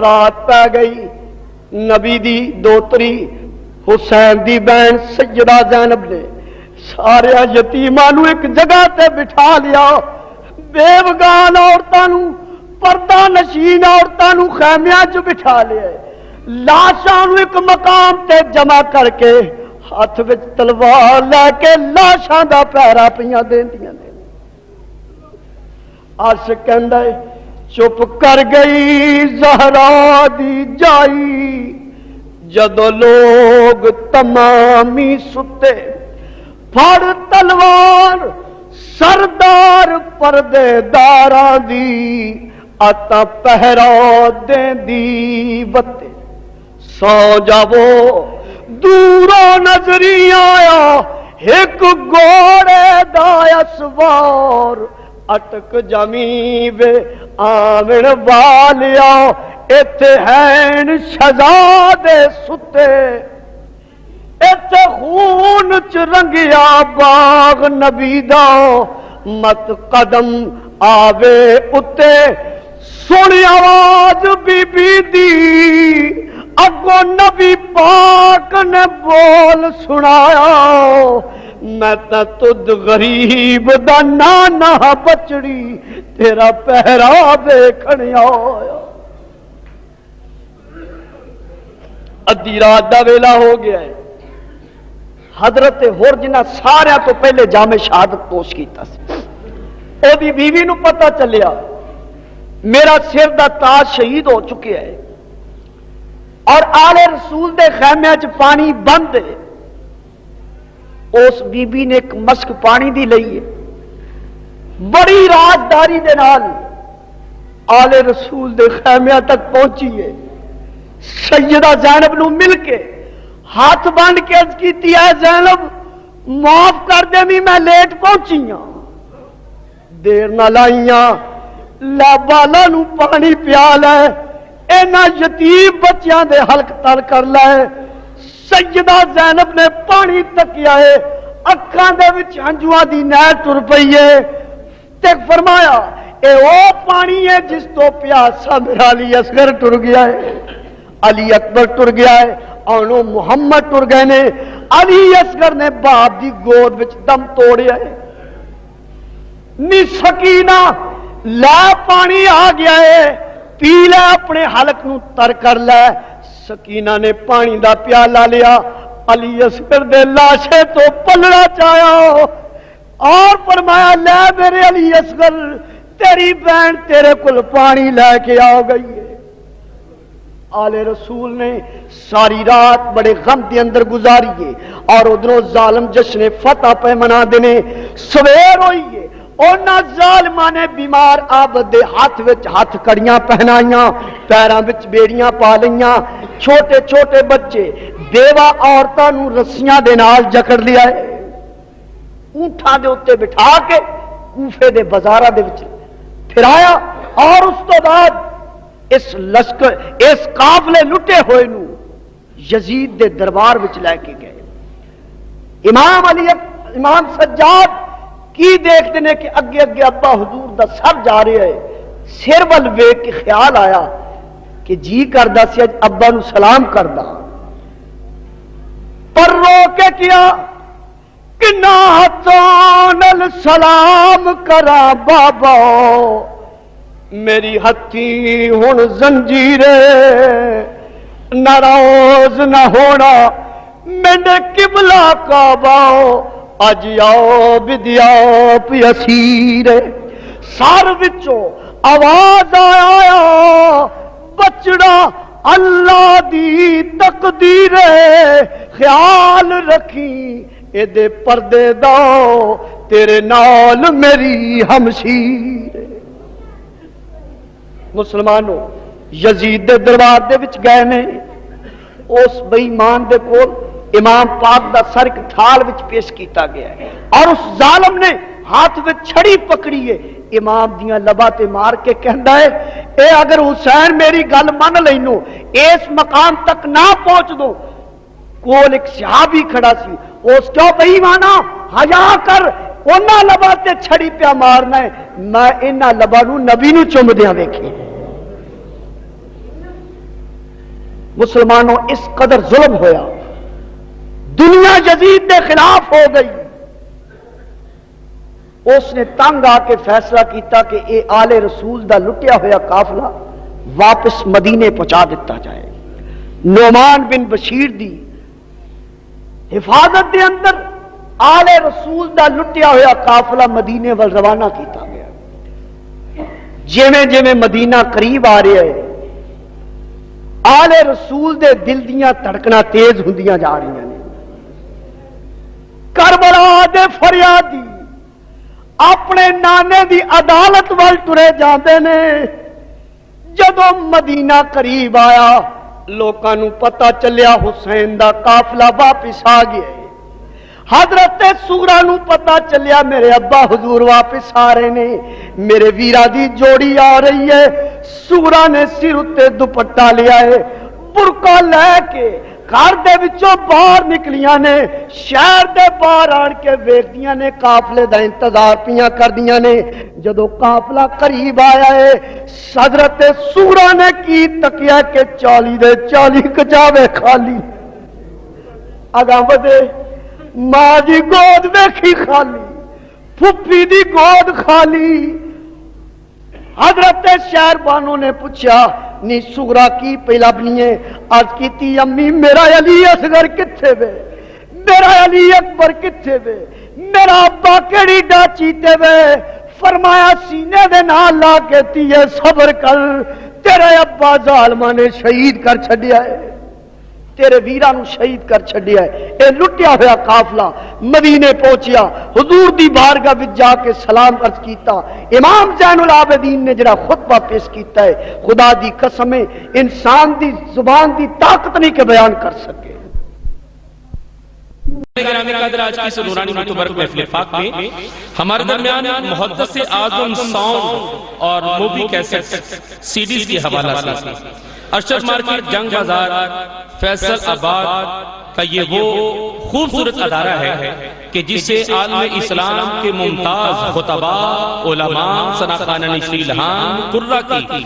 رات پہ گئی، نبی دی دوتری حسین دی بہن سیدہ زینب نے سارے یتیماں نو ایک جگہ تے بٹھا لیا، بیوگان عورتاں نو، پردہ نشین عورتاں نو خیمیاں چ بٹھا لیا، لاشاں نو ایک مقام تے جمع کر کے ہاتھ وچ تلوار لے کے لاشاں دا پہرا پیاں دیندیاں نے۔ عاشق کہندا ہے چپ کر گئی زہرا دی جائی، جدو لوگ تمامی ستے، پھڑ تلوار سردار پردے داراں دی، آتا پہرا دیندی وتے، سو جاو دوروں نظری آیا ایک گھوڑے دا اسوار، اٹک جمی وے آمن والیا ایتھے ہیں شہزادے ستے، ایتھے خون چ رنگیا باغ نبی دا، مت قدم آوے اتے سنی آواز بی بی دی، اگو نبی پاک نے بول سنایا، میں تا تجھ غریب دا نانا بچڑی تیرا پہرا دیکھن آیا۔ ادھی رات دا ویلا ہو گیا ہے، حضرت ہور جنہ سارے تو پہلے جامع شہادت پوش کیتا سی، او دی بیوی نو پتہ چلیا میرا سر دا تاج شہید ہو چکے ہے اور آل رسول دے خیمے چ پانی بند ہے۔ اس بی بی نے ایک مسک پانی دی لئی ہے، بڑی رازداری دے نال آل رسول دے خیمے تک پہنچی ہے، سیدہ زینب نو مل کے ہاتھ بانڈ کے عرض کیتی ہے زینب معاف کر دے میں لیٹ پہنچی ہاں، دیر نہ لائیاں، لابالا نو پانی پیا لے، اینا یتیم بچیاں دے حلق تر کر لے۔ سیدہ زینب نے پانی تکیا ہے، اکھاں دے وچ ہنجواں دی نہر ٹر پئی ہے، تے فرمایا اے او پانی ہے جس تو پیاسا میرا علی اصغر ٹر گیا ہے، علی اکبر ٹر گیا ہے، آنو محمد ٹر گئے نے، علی اصغر نے باپ دی گود وچ دم توڑیا ہے۔ نی سکینہ لے پانی آ گیا ہے، پی لے اپنے حلق نو تر کر لے۔ سکینہ نے پانی دا پیالہ لیا، علی اصغر دے لاشے تو پلڑا چایا اور فرمایا لے میرے علی اصغر تیری بہن تیرے کل پانی لے کے آ گئی ہے۔ آل رسول نے ساری رات بڑے غم کے اندر گزاری ہے اور ادھروں ظالم جشن فتح پہ منا دینے سویر ہوئی ہے۔ اونا ظالماں نے بیمار عابد دے ہاتھ وچ ہاتھ کڑیاں پہنائیاں، پیراں وچ بیڑیاں پا لیاں، چھوٹے چھوٹے بچے بیوہ عورتاں نو رسیاں دے نال جکڑ لیا ہے۔ اونٹਾਂ دے ਉੱਤੇ بٹھا کے کوفے دے بازاراں دے وچ پھرایا اور اس تو بعد اس لشکر اس قافلے لٹے ہوئے نو یزید دے دربار وچ لے کے گئے. امام سجاد کی دیکھتے ہیں کہ اگے اگے ابا حضور دا سر جا رہا ہے. سر ول ویکھ کے خیال آیا کہ جی کردا سی اج ابا نو سلام کردا, پر رو کے کیا کنا ہاتھوں نال سلام کرا بابا, میری ہتھی ہن زنجیر ناراض نہ ہونا میرے قبلہ کعبہ اج آؤ بدیا پی اسیر. سر وچوں آواز آیا بچڑا اللہ دی تقدیر خیال رکھی اے دے پردے دا تیرے نال میری ہمشیر. مسلمانوں یزید دے دربار دے وچ گئے نے, اس بے ایمان دے کول امام پاک دا سر ایک تھال وچ پیش کیتا گیا ہے اور اس ظالم نے ہاتھ وچ چھڑی پکڑی ہے, امام دیاں لباں تے مار کے کہندا ہے اے اگر حسین میری گل من لینو اس مقام تک نہ پہنچ دو. کول ایک صحابی کھڑا سی, اس کیوں بے ایمانا حیا کر, انہاں لباں تے چھڑی پیا مارنا ہے, میں انہاں لباں نو نبی نو چومدیاں ویکھے. مسلمانوں اس قدر ظلم ہویا, دنیا یزید کے خلاف ہو گئی. اس نے تنگ آ کے فیصلہ کیتا کہ اے آل رسول دا لٹیا ہوا قافلہ واپس مدینے پہنچا دیتا جائے. نعمان بن بشیر دی حفاظت دے اندر آل رسول دا لٹیا ہوا قافلہ مدینے وال روانہ کیتا گیا. جویں جویں مدینہ قریب آ رہا ہے آل رسول دے دل دیاں دھڑکنا تیز ہوندیاں جا رہی ہیں. کربلا دے فریادی اپنے نانے دی عدالت وال ترے جاندے نے. جدوں مدینہ قریب آیا لوکاں نوں پتہ چلیا حسین دا قافلہ واپس آ گیا ہے. حضرت سغرا نوں پتہ چلیا میرے ابا حضور واپس آ رہے نے, میرے ویرا دی جوڑی آ رہی ہے. سغرا نے سر اتے دوپٹہ لیا ہے, برقع لے کے گھر دے وچوں باہر نکلیاں نے, شہر دے باہر آن کے ویکھدیاں نے قافلے دا انتظار پیاں کردیاں نے. جدوں قافلہ قریب آیا ہے حضرت سغرا نے کی تکیا کہ 40 دے 40 کجاوے خالی. اگاں ودے ماں دی گود ویکھی خالی, پھپھی دی گود خالی. حضرت شہر بانو نے پوچھا نی سغرا کی پہ لبنی ہے؟ عرض کیتی امی میرا علی اصغر کتھے وے, میرا علی اکبر کتھے وے, میرا ابا کیڑی ڈاچی تے وے. فرمایا سینے دے نال لا کے تیے صبر کر, تیرے ابا ظالماں نے شہید کر چھڈیا ہے, تیرے ویراں نو شہید کر چھڈیا ہے. اے لٹیا ہوا قافلہ مدینے پہنچیا, حضور دی بارگاہ وچ جا کے سلام عرض کیتا. امام زین العابدین نے جڑا خطبہ پیش کیتا ہے خدا دی قسم ہے انسان دی زبان دی طاقت نہیں کہ بیان کر سکے. گرامی قدر آج کی سنورانی متبرک محفل پاک میں ہمارے درمیان محدث اعظم ساؤنڈ اور مووی کیسٹ سیڈیز کی حوالہ سے ارشد مارکیٹ جنگ بازار فیصل آباد کا یہ وہ خوبصورت ادارہ ہے کہ جسے عالم اسلام کے ممتاز خطباء علماء ثناخوان نشری لہان قرہ کی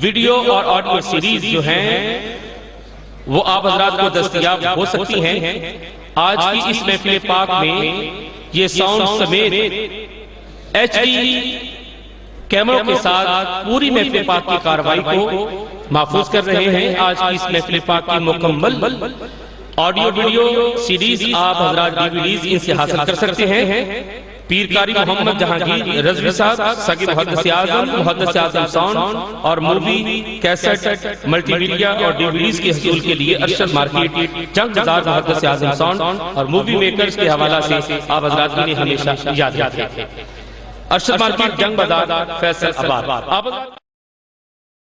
ویڈیو اور آڈیو سیریز جو ہیں وہ آپ حضرات کو دستیاب ہو سکتی ہیں. آج کی اس محفل پاک میں یہ ساؤنڈ سمیت HD کیمروں کے ساتھ پوری محفل پاک کی کارروائی کو محفوظ کر رہے ہیں. آج کی اس محفل پاک کی مکمل آڈیو ویڈیو سیریز آپ حضرات DVDs ان سے حاصل کر سکتے ہیں. پیر قاری محمد جہانگیر رضوی صاحب ساقی محدث اعظم ساؤنڈ اور مووی کیسٹ ملٹی میڈیا اور DVDs کے حصول کے لیے ارشد مارکیٹ جنگ بازار محدث اعظم ساؤنڈ اور مووی میکرز کے حوالہ سے آپ حضرات نے ہمیشہ یاد رکھیں. ارشد مارکیٹ جنگ بازار فیصل آباد.